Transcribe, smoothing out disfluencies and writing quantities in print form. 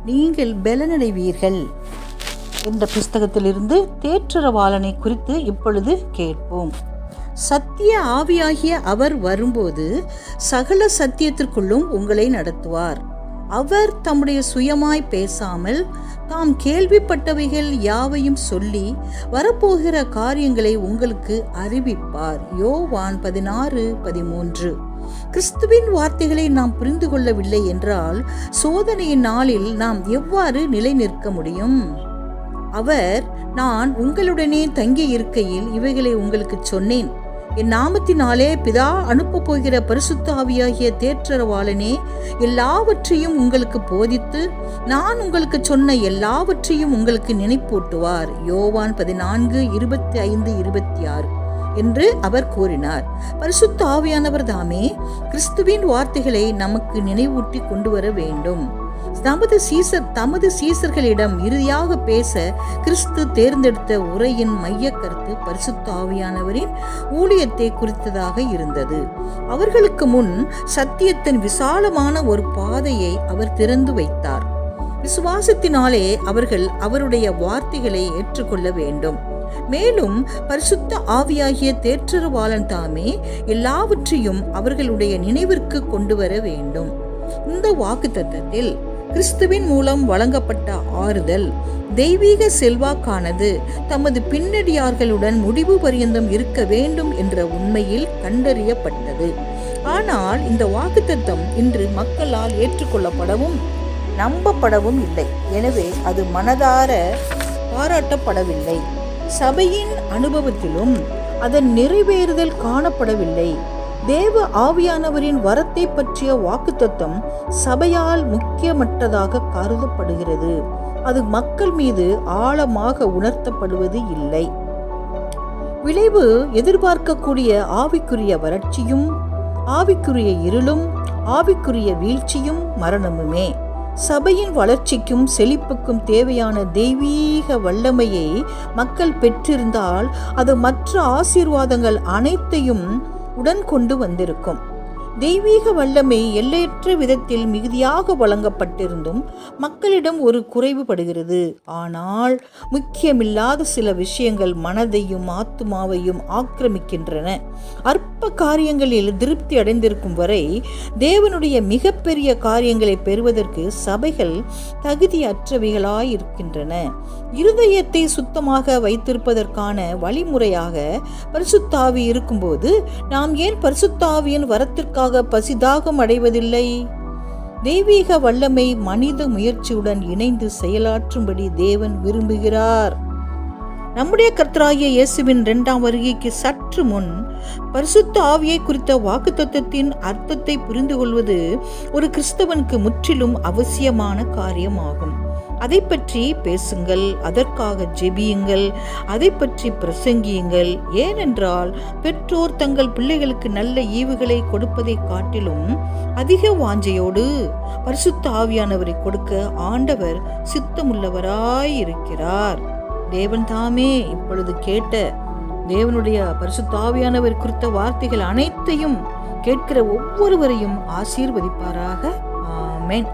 நீங்கள் பலனடைவீர்கள் என்ற புஸ்தகத்திலிருந்து தேற்றரவாளனை குறித்து இப்பொழுது கேட்போம். சத்திய ஆவியாகிய அவர் வரும்போது சகல சத்தியத்திற்குள்ளும் உங்களை நடத்துவார். அவர் தம்முடைய சுயமாய் பேசாமல் தாம் கேள்விப்பட்டவைகள் யாவையும் சொல்லி வரப்போகிற காரியங்களை உங்களுக்கு அறிவிப்பார். யோவான் 16:13. கிறிஸ்துவின் வார்த்தைகளை நாம் புரிந்து கொள்ளவில்லை என்றால் சோதனையின் நாளில் நாம் எவ்வாறு நிலை நிற்க முடியும்? அவர், நான் உங்களுடனே தங்கி இருக்கையில் இவைகளை உங்களுக்கு சொன்னேன். என் நாமத்தினாலே பிதா அனுப்ப போகிற பரிசுத்த ஆவியாகிய தேற்றரவாளனே எல்லாவற்றையும் உங்களுக்கு போதித்து நான் உங்களுக்கு சொன்ன எல்லாவற்றையும் உங்களுக்கு நினைப்பூட்டுவார். யோவான் 14:25-26 என்று அவர் கூறினார். பரிசுத்த ஆவியானவர் தாமே கிறிஸ்துவின் வார்த்தைகளை நமக்கு நினைவூட்டி கொண்டு வர வேண்டும். தமது சீசர்களிடம் இறுதியாக பேச கிறிஸ்து தேர்ந்தெடுத்த உரையின் மைய கருத்து பரிசுத்த ஆவியானவரின் ஊழியத்தை குறித்ததாக இருந்தது. அவர்களுக்கு முன் சத்தியத்தின் விசாலமான ஒரு பாதையை அவர் திறந்து வைத்தார். விசுவாசத்தினாலே அவர்கள் அவருடைய வார்த்தைகளை ஏற்றுக்கொள்ள வேண்டும். மேலும் பரிசுத்த ஆவியாகிய தேற்றரவாளன் தாமே எல்லாவற்றையும் அவர்களுடைய நினைவிற்கு கொண்டு வர வேண்டும். இந்த வாக்குத்தத்தத்தில் கிறிஸ்துவின் மூலம் வழங்கப்பட்ட ஆறுதல் தெய்வீக செல்வாக்கானது தமது பின்னடியார்களுடன் முடிவு பரியந்தம் இருக்க வேண்டும் என்ற உண்மையில் கண்டறியப்பட்டது. ஆனால் இந்த வாக்குத்தத்தம் இன்று மக்களால் ஏற்றுக்கொள்ளப்படவும் நம்பப்படவும் இல்லை. எனவே அது மனதார பாராட்டப்படவில்லை. சபையின் அனுபவத்திலும் அதன் நிறைவேறுதல் காணப்படவில்லை. தேவ ஆவியானவரின் வரத்தை பற்றிய வாக்குத்தத்தம் சபையால் முக்கியமற்றதாக கருதப்படுகிறது. அது மக்கள் மீது ஆழமாக உணர்த்தப்படுவது இல்லை. விளைவு எதிர்பார்க்கக்கூடிய ஆவிக்குரிய வறட்சியும் ஆவிக்குரிய இருளும் ஆவிக்குரிய வீழ்ச்சியும் மரணமுமே. சபையின் வளர்ச்சிக்கும் செழிப்புக்கும் தேவையான தெய்வீக வல்லமையை மக்கள் பெற்றிருந்தால் அது மற்ற ஆசீர்வாதங்கள் அனைத்தையும் உடன் கொண்டு வந்திருக்கும். தெய்வீக வல்லமை எல்லையற்ற விதத்தில் மிகுதியாக வழங்கப்பட்டிருந்தும் மக்களிடம் ஒரு குறைவுபடுகிறது. ஆனால் முக்கியமில்லாத சில விஷயங்கள் மனதையும் ஆத்துமாவையும் ஆக்கிரமிக்கின்றன. அற்ப காரியங்களில் திருப்தி அடைந்திருக்கும் வரை தேவனுடைய மிகப்பெரிய காரியங்களை பெறுவதற்கு சபைகள் தகுதியற்றவைகளாய் இருக்கின்றன. இருதயத்தை சுத்தமாக வைத்திருப்பதற்கான வழிமுறையாக பரிசுத்த ஆவி இருக்கும்போது நாம் ஏன் பரிசுத்த ஆவியின் வரத்திற்காக பசிதாகம் அடைவதில்லை? தெய்வீக வல்லமை மனித முயற்சியுடன் இணைந்து செயலாற்றும்படி தேவன் விரும்புகிறார். நம்முடைய கர்த்தராகிய இயேசுவின் 2ஆம் வருகைக்கு சற்று முன் பரிசுத்த ஆவியை குறித்த வாக்குத்தத்தத்தின் அர்த்தத்தை புரிந்து கொள்வது ஒரு கிறிஸ்தவனுக்கு முற்றிலும் அவசியமான காரியமாகும். அதை பற்றி பேசுங்கள், அதற்காக ஜெபியுங்கள், அதை பற்றி பிரசங்கியுங்கள். ஏனென்றால் பெற்றோர் தங்கள் பிள்ளைகளுக்கு நல்ல ஈவுகளை கொடுப்பதை காட்டிலும் அதிக வாஞ்சையோடு பரிசுத்த ஆவியானவரை கொடுக்க ஆண்டவர் சித்தமுள்ளவராய் இருக்கிறார். தேவன் தாமே இப்பொழுது கேட்ட தேவனுடைய பரிசுத்த ஆவியானவர் குறித்த வார்த்தைகள் அனைத்தையும் கேட்கிற ஒவ்வொருவரையும் ஆசீர்வதிப்பாராக. ஆமென்.